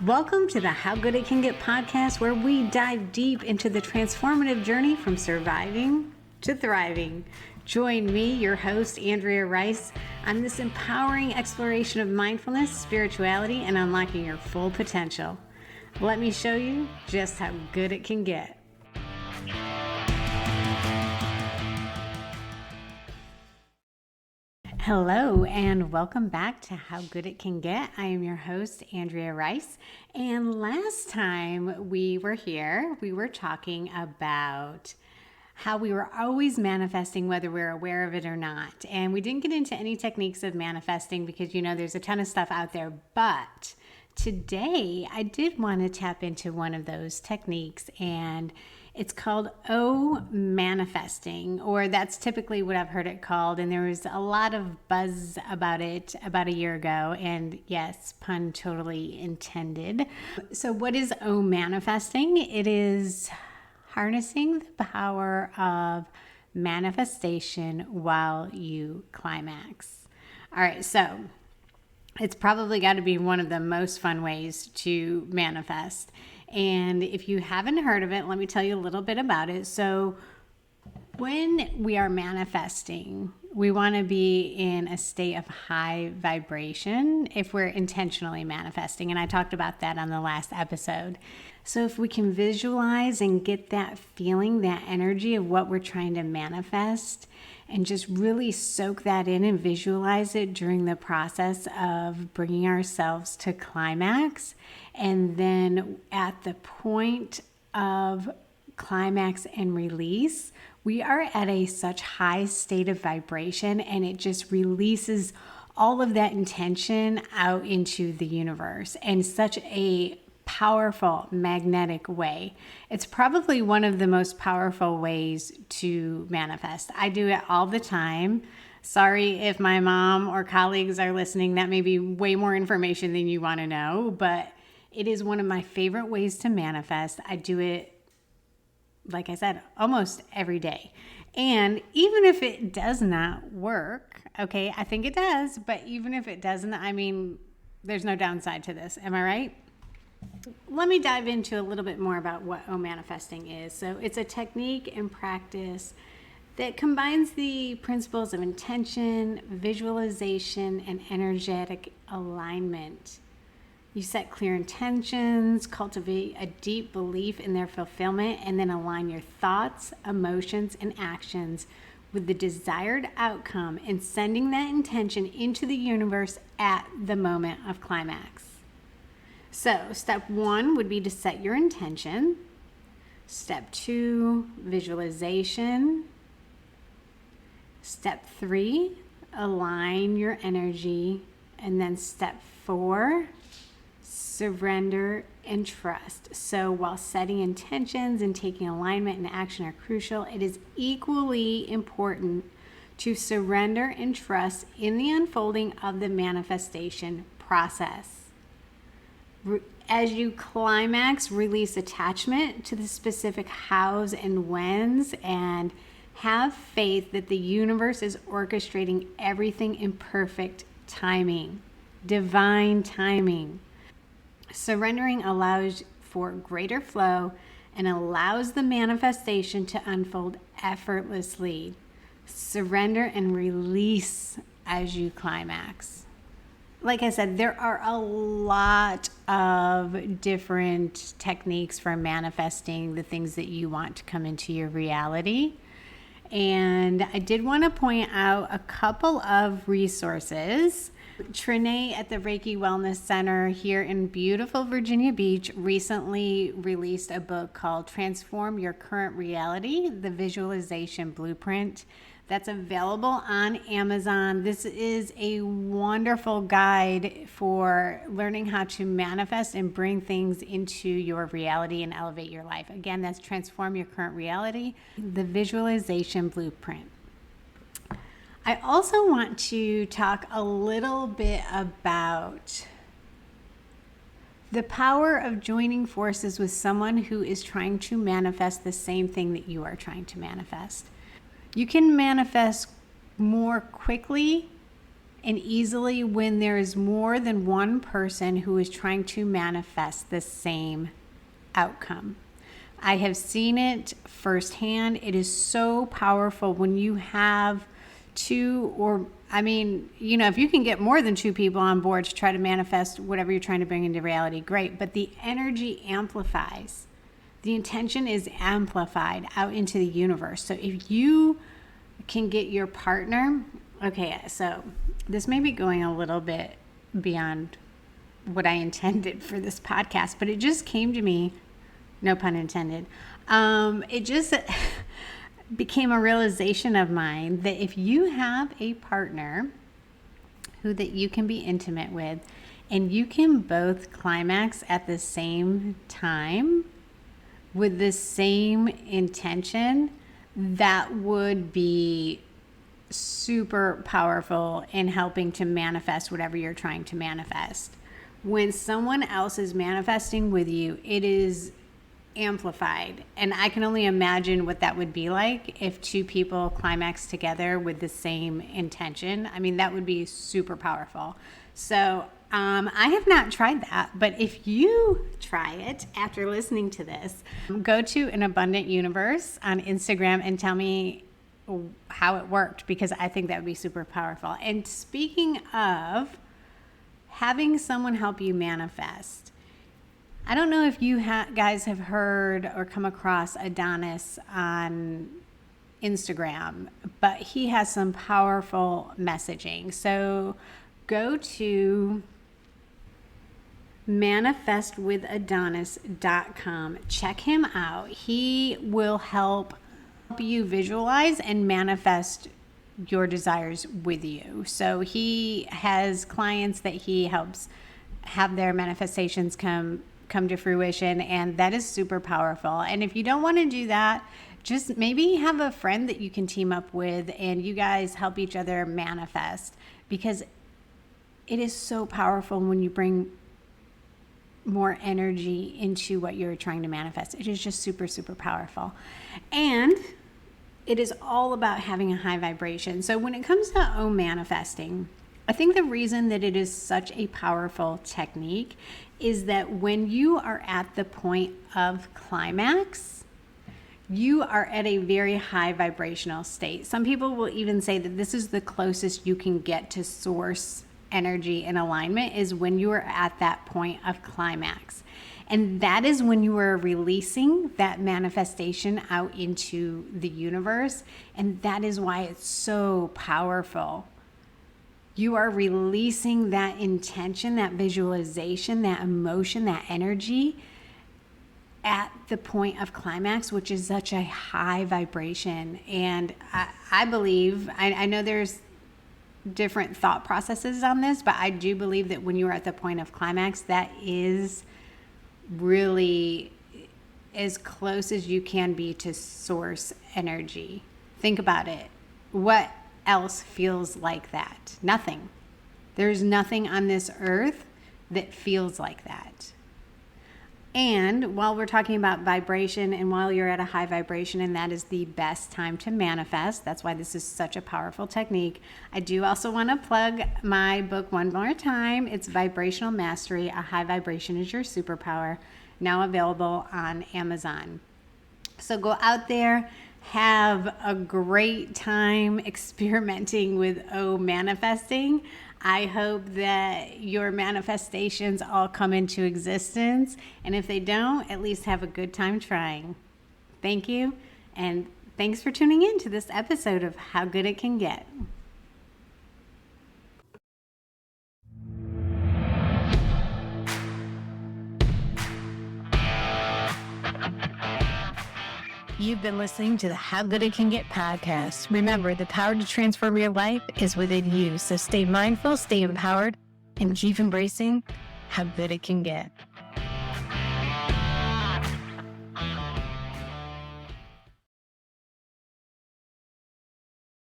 Welcome to the How Good It Can Get podcast, where we dive deep into the transformative journey from surviving to thriving. Join me, your host, Andrea Rice, on this empowering exploration of mindfulness, spirituality, and unlocking your full potential. Let me show you just how good it can get. Hello and welcome back to How Good It Can Get. I am your host, Andrea Rice. And last time we were here, we were talking about how we were always manifesting whether we're aware of it or not. And we didn't get into any techniques of manifesting because, there's a ton of stuff out there. But today I did want to tap into one of those techniques, and it's called manifesting, or that's typically what I've heard it called. And there was a lot of buzz about it about a year ago. And yes, pun totally intended. So what is manifesting? It is harnessing the power of manifestation while you climax. All right, so it's probably got to be one of the most fun ways to manifest. And if you haven't heard of it, let me tell you a little bit about it. So when we are manifesting, we want to be in a state of high vibration if we're intentionally manifesting. And I talked about that on the last episode. So if we can visualize and get that feeling, that energy of what we're trying to manifest, and just really soak that in and visualize it during the process of bringing ourselves to climax. And then at the point of climax and release, we are at a such high state of vibration, and it just releases all of that intention out into the universe in such a powerful, magnetic way. It's probably one of the most powerful ways to manifest. I do it all the time. Sorry if my mom or colleagues are listening. That may be way more information than you want to know, but it is one of my favorite ways to manifest. I do it, like I said, almost every day. And even if it does not work, okay, I think it does, but even if it doesn't, there's no downside to this. Am I right? Let me dive into a little bit more about what manifesting is. So it's a technique and practice that combines the principles of intention, visualization, and energetic alignment. You set clear intentions, cultivate a deep belief in their fulfillment, and then align your thoughts, emotions, and actions with the desired outcome, and sending that intention into the universe at the moment of climax. So step 1 would be to set your intention. Step 2, visualization. Step 3, align your energy. And then step 4, surrender and trust. So while setting intentions and taking alignment and action are crucial, it is equally important to surrender and trust in the unfolding of the manifestation process. As you climax, release attachment to the specific hows and whens, and have faith that the universe is orchestrating everything in perfect timing, divine timing. Surrendering allows for greater flow and allows the manifestation to unfold effortlessly. Surrender and release as you climax. Like I said, there are a lot of different techniques for manifesting the things that you want to come into your reality. And I did want to point out a couple of resources. Trinae at the Reiki Wellness Center here in beautiful Virginia Beach recently released a book called Transform Your Current Reality, The Visualization Blueprint. That's available on Amazon. This is a wonderful guide for learning how to manifest and bring things into your reality and elevate your life. Again, that's Transform Your Current Reality, The Visualization Blueprint. I also want to talk a little bit about the power of joining forces with someone who is trying to manifest the same thing that you are trying to manifest. You can manifest more quickly and easily when there is more than one person who is trying to manifest the same outcome. I have seen it firsthand. It is so powerful when you have two, or if you can get more than two people on board to try to manifest whatever you're trying to bring into reality, great. But the energy amplifies. The intention is amplified out into the universe. So if you can get your partner, okay, so this may be going a little bit beyond what I intended for this podcast, but it just came to me, no pun intended. It just became a realization of mine that if you have a partner who that you can be intimate with, and you can both climax at the same time with the same intention, that would be super powerful in helping to manifest whatever you're trying to manifest. When someone else is manifesting with you, it is amplified. And I can only imagine what that would be like if two people climax together with the same intention. I mean, that would be super powerful. So I have not tried that, but if you try it after listening to this, go to An Abundant Universe on Instagram and tell me how it worked, because I think that would be super powerful. And speaking of having someone help you manifest, I don't know if you guys have heard or come across Adonis on Instagram, but he has some powerful messaging. So go to manifestwithadonis.com. Check him out. He will help you visualize and manifest your desires with you. So he has clients that he helps have their manifestations come to fruition, and that is super powerful. And if you don't want to do that, just maybe have a friend that you can team up with and you guys help each other manifest, because it is so powerful when you bring more energy into what you're trying to manifest. It is just super, super powerful. And it is all about having a high vibration. So when it comes to manifesting, I think the reason that it is such a powerful technique is that when you are at the point of climax, you are at a very high vibrational state. Some people will even say that this is the closest you can get to source energy and alignment, is when you are at that point of climax. And that is when you are releasing that manifestation out into the universe. And that is why it's so powerful. You are releasing that intention, that visualization, that emotion, that energy at the point of climax, which is such a high vibration. And I believe, I know there's different thought processes on this, but I do believe that when you're at the point of climax, that is really as close as you can be to source energy. Think about it. What else feels like that? Nothing. There's nothing on this earth that feels like that. And while we're talking about vibration, and while you're at a high vibration, and that is the best time to manifest, that's why this is such a powerful technique, I do also want to plug my book one more time. It's Vibrational Mastery, A High Vibration is Your Superpower, now available on Amazon. So go out there, have a great time experimenting with manifesting. I hope that your manifestations all come into existence. And if they don't, at least have a good time trying. Thank you. And thanks for tuning in to this episode of How Good It Can Get. You've been listening to the How Good It Can Get podcast. Remember, the power to transform your life is within you. So stay mindful, stay empowered, and keep embracing how good it can get.